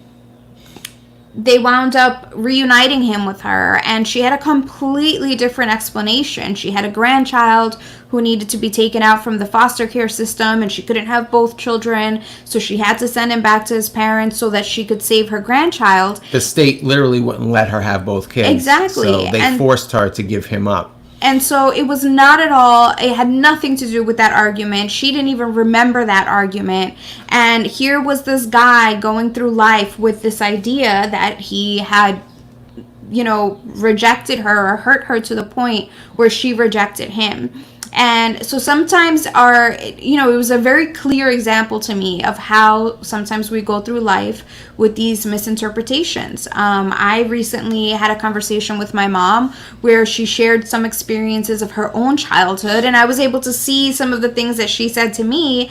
they wound up reuniting him with her, and she had a completely different explanation. She had a grandchild who needed to be taken out from the foster care system, and she couldn't have both children, so she had to send him back to his parents so that she could save her grandchild. The state literally wouldn't let her have both kids. Exactly. So they forced her to give him up. And so it was not at all, it had nothing to do with that argument. She didn't even remember that argument. And here was this guy going through life with this idea that he had, rejected her or hurt her to the point where she rejected him. And so sometimes it was a very clear example to me of how sometimes we go through life with these misinterpretations. I recently had a conversation with my mom where she shared some experiences of her own childhood, and I was able to see some of the things that she said to me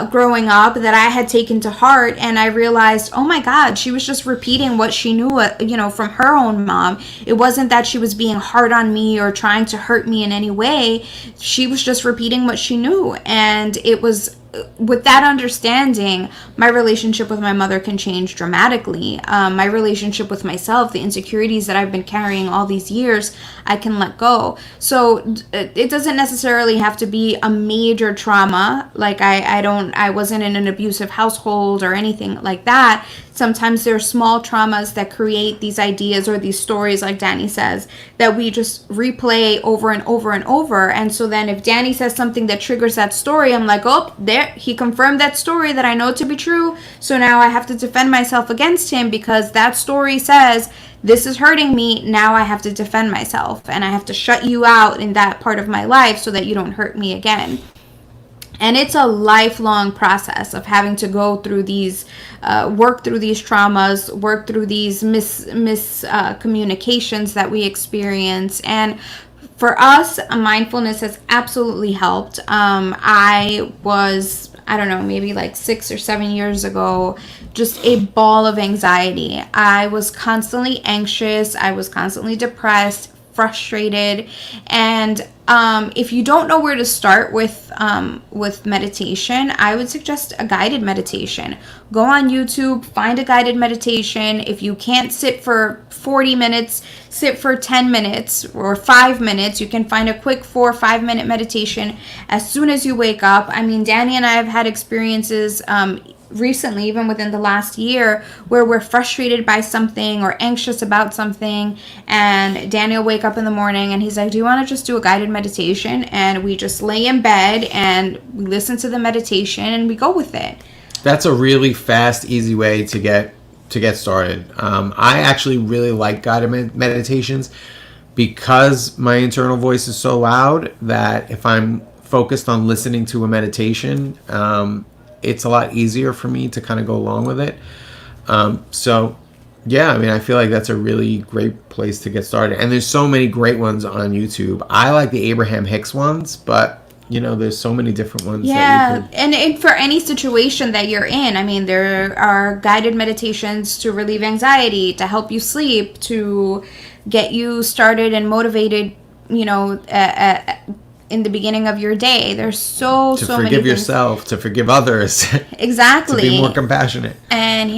growing up that I had taken to heart, and I realized, oh my God, she was just repeating what she knew, from her own mom. It wasn't that she was being hard on me or trying to hurt me in any way. She was just repeating what she knew. And it was with that understanding, my relationship with my mother can change dramatically. My relationship with myself, the insecurities that I've been carrying all these years, I can let go. So it doesn't necessarily have to be a major trauma. Like I wasn't in an abusive household or anything like that. Sometimes there are small traumas that create these ideas or these stories, like Danny says, that we just replay over and over and over. And so then if Danny says something that triggers that story, I'm like, oh, there, he confirmed that story that I know to be true. So now I have to defend myself against him because that story says this is hurting me. Now I have to defend myself, and I have to shut you out in that part of my life so that you don't hurt me again. And it's a lifelong process of having to go through these, work through these traumas, work through these miscommunications that we experience. And for us, mindfulness has absolutely helped. I was, maybe like 6 or 7 years ago, just a ball of anxiety. I was constantly anxious. I was constantly depressed, frustrated, and If you don't know where to start with meditation, I would suggest a guided meditation. Go on YouTube, find a guided meditation. If you can't sit for 40 minutes, sit for 10 minutes or 5 minutes. You can find a quick 4 or 5 minute meditation as soon as you wake up. I mean, Danny and I have had experiences recently, even within the last year, where we're frustrated by something or anxious about something, and Danny will wake up in the morning and he's like, do you want to just do a guided meditation? And we just lay in bed and we listen to the meditation and we go with it. That's a really fast, easy way to get started. I actually really like guided meditations because my internal voice is so loud that if I'm focused on listening to a meditation, it's a lot easier for me to kind of go along with it. So yeah, I mean, I feel like that's a really great place to get started. And there's so many great ones on YouTube. I like the Abraham Hicks ones, but there's so many different ones. Yeah, and for any situation that you're in, I mean, there are guided meditations to relieve anxiety, to help you sleep, to get you started and motivated, in the beginning of your day. There's so many things. To forgive yourself, to forgive others. Exactly. To be more compassionate. And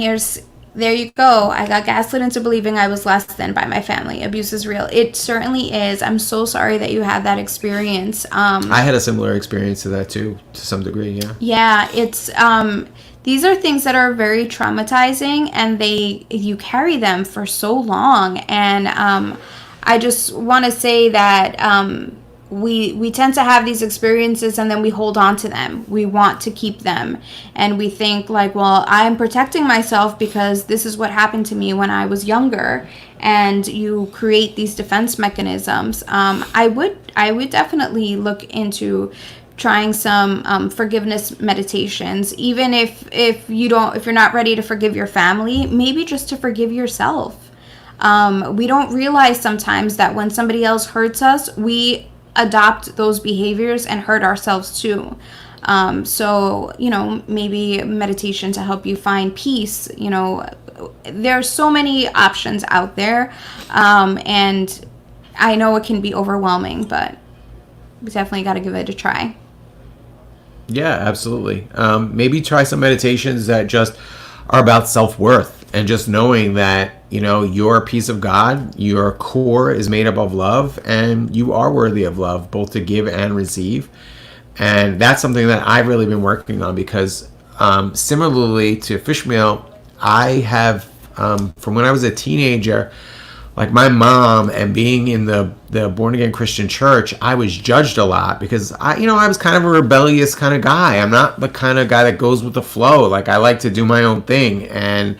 there you go. I got gaslit into believing I was less than by my family. Abuse is real. It certainly is. I'm so sorry that you had that experience. I had a similar experience to that too, to some degree, yeah. Yeah, it's these are things that are very traumatizing, and you carry them for so long. And I just want to say that we tend to have these experiences and then we hold on to them. We want to keep them. And we think like, well, I'm protecting myself because this is what happened to me when I was younger. And you create these defense mechanisms. I would definitely look into trying some forgiveness meditations. Even if you're not ready to forgive your family, maybe just to forgive yourself. We don't realize sometimes that when somebody else hurts us, we adopt those behaviors and hurt ourselves too. So, maybe meditation to help you find peace. There's so many options out there. And I know it can be overwhelming, but we definitely got to give it a try. Yeah, absolutely. Maybe try some meditations that just are about self-worth and just knowing that, you're a piece of God, your core is made up of love, and you are worthy of love, both to give and receive. And that's something that I've really been working on because similarly to Fishmeal, I have, from when I was a teenager, like my mom and being in the born-again Christian church, I was judged a lot because I was kind of a rebellious kind of guy. I'm not the kind of guy that goes with the flow. Like I like to do my own thing. And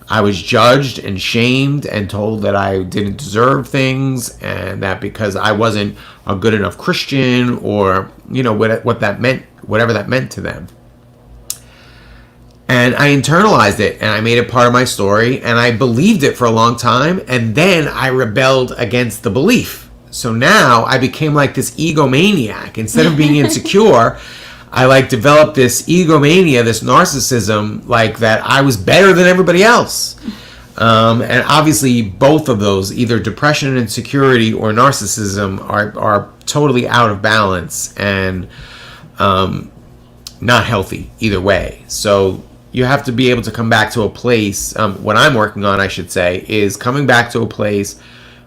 I was judged and shamed and told that I didn't deserve things and that because I wasn't a good enough Christian or, what that meant, whatever that meant to them. And I internalized it and I made it part of my story and I believed it for a long time. And then I rebelled against the belief. So now I became like this egomaniac. Instead of being insecure, I developed this egomania, this narcissism, that I was better than everybody else. And obviously both of those, either depression and insecurity or narcissism, are totally out of balance and not healthy either way. So you have to be able to come back to a place, what I'm working on, I should say, is coming back to a place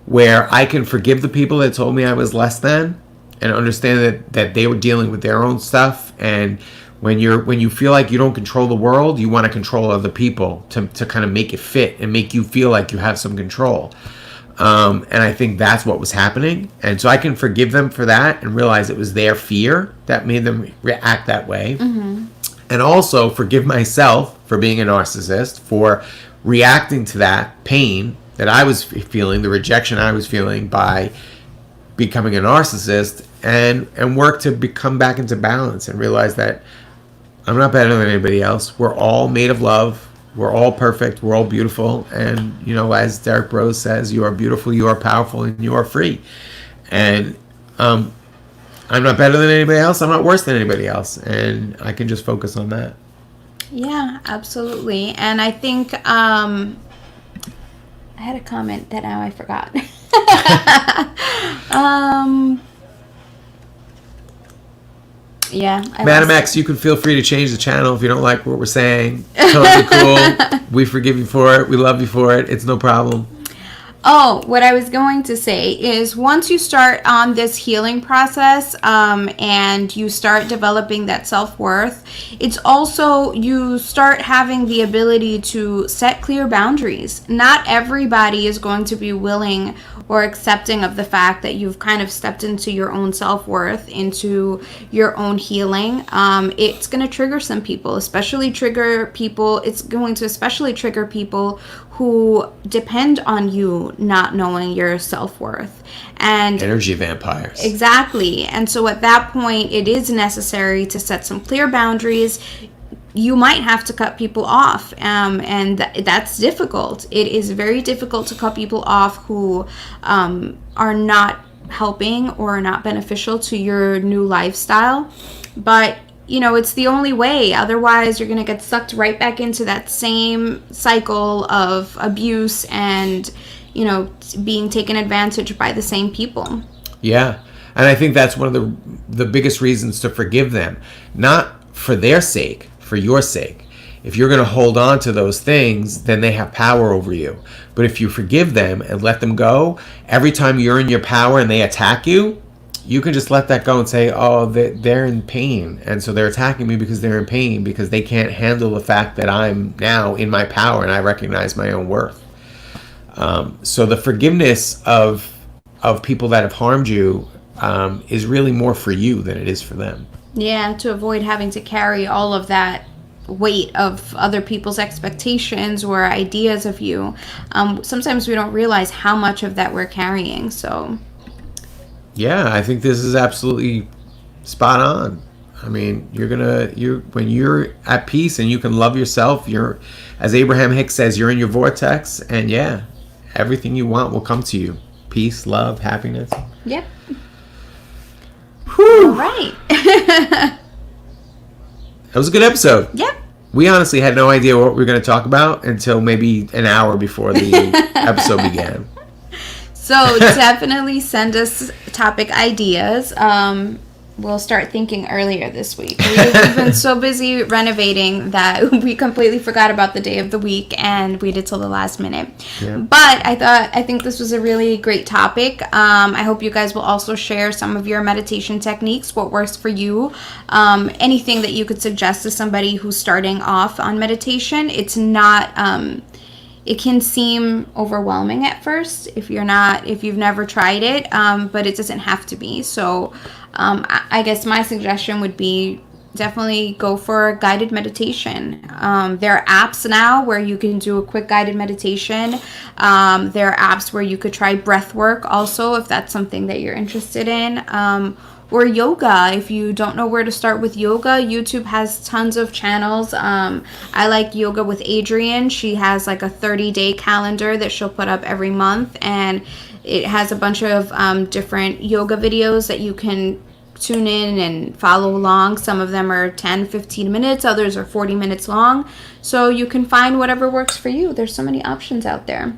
where I can forgive the people that told me I was less than and understand that they were dealing with their own stuff. And when you feel like you don't control the world, you want to control other people to kind of make it fit and make you feel like you have some control. And I think that's what was happening. And so I can forgive them for that and realize it was their fear that made them react that way. Mm-hmm. And also forgive myself for being a narcissist, for reacting to that pain that I was feeling, the rejection I was feeling by becoming a narcissist, and work to come back into balance and realize that I'm not better than anybody else. We're all made of love. We're all perfect. We're all beautiful. And, as Derek Rose says, you are beautiful, you are powerful, and you are free. And I'm not better than anybody else. I'm not worse than anybody else. And I can just focus on that. Yeah, absolutely. And I think I had a comment that now I forgot. Yeah. Madam X, you can feel free to change the channel if you don't like what we're saying. Totally cool. We forgive you for it. We love you for it. It's no problem. Oh, what I was going to say is once you start on this healing process and you start developing that self-worth, it's also you start having the ability to set clear boundaries. Not everybody is going to be willing or accepting of the fact that you've kind of stepped into your own self-worth, into your own healing. It's going to trigger some people, it's going to especially trigger people who depend on you not knowing your self-worth. And energy vampires. Exactly. And so at that point, it is necessary to set some clear boundaries. You might have to cut people off, and that's difficult. It is very difficult to cut people off who are not helping or are not beneficial to your new lifestyle. But it's the only way. Otherwise, you're going to get sucked right back into that same cycle of abuse and, being taken advantage by the same people. Yeah. And I think that's one of the biggest reasons to forgive them. Not for their sake, for your sake. If you're going to hold on to those things, then they have power over you. But if you forgive them and let them go, every time you're in your power and they attack you, you can just let that go and say, oh, they're in pain. And so they're attacking me because they're in pain, because they can't handle the fact that I'm now in my power and I recognize my own worth. So the forgiveness of people that have harmed you is really more for you than it is for them. Yeah, to avoid having to carry all of that weight of other people's expectations or ideas of you. Sometimes we don't realize how much of that we're carrying, so... Yeah, I think this is absolutely spot on. I mean, when you're at peace and you can love yourself, you're, as Abraham Hicks says, you're in your vortex, and yeah, everything you want will come to you. Peace, love, happiness. Yep. Whew. All right. That was a good episode. Yep. We honestly had no idea what we were going to talk about until maybe an hour before the episode began. So definitely send us topic ideas. We'll start thinking earlier this week. We've been so busy renovating that we completely forgot about the day of the week and waited till the last minute. Yeah. But I think this was a really great topic. I hope you guys will also share some of your meditation techniques, what works for you, anything that you could suggest to somebody who's starting off on meditation. It's not... It can seem overwhelming at first if you've never tried it, but it doesn't have to be. So I guess my suggestion would be definitely go for a guided meditation. There are apps now where you can do a quick guided meditation. There are apps where you could try breath work also if that's something that you're interested in. Or yoga. If you don't know where to start with yoga, YouTube has tons of channels. I like Yoga with Adriene. She has like a 30-day calendar that she'll put up every month, and it has a bunch of different yoga videos that you can tune in and follow along. Some of them are 10-15 minutes, others are 40 minutes long, so you can find whatever works for you. There's so many options out there.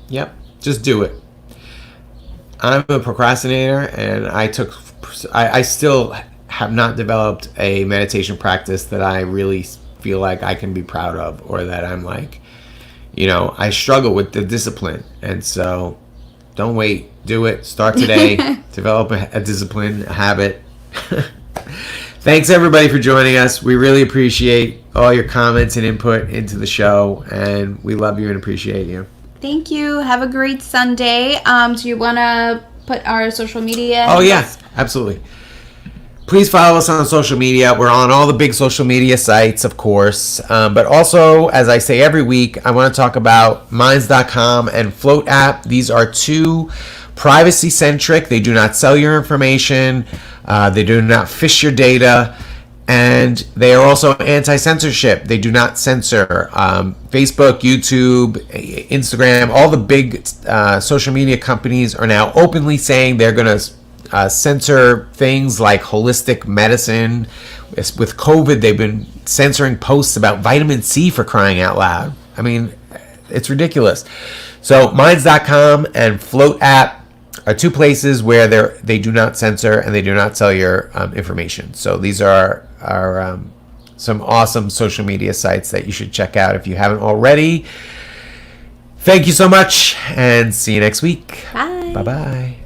Yep, just do it. I'm a procrastinator, and I still have not developed a meditation practice that I really feel like I can be proud of, or that I'm like, I struggle with the discipline. And so don't wait, do it, start today, develop a discipline, a habit. Thanks everybody for joining us. We really appreciate all your comments and input into the show, and we love you and appreciate you. Thank you. Have a great Sunday. Do you want to put our social media? Oh, yeah, absolutely. Please follow us on social media. We're on all the big social media sites, of course. But also, as I say every week, I want to talk about Minds.com and Float app. These are two privacy-centric. They do not sell your information. They do not phish your data. And they are also anti-censorship. They do not censor. Facebook, YouTube, Instagram, all the big social media companies are now openly saying they're going to censor things like holistic medicine. With COVID, they've been censoring posts about vitamin C, for crying out loud. I mean, it's ridiculous. So Minds.com and Float app, are two places where they do not censor and they do not sell your information. So these are some awesome social media sites that you should check out if you haven't already. Thank you so much, and see you next week. Bye. Bye-bye.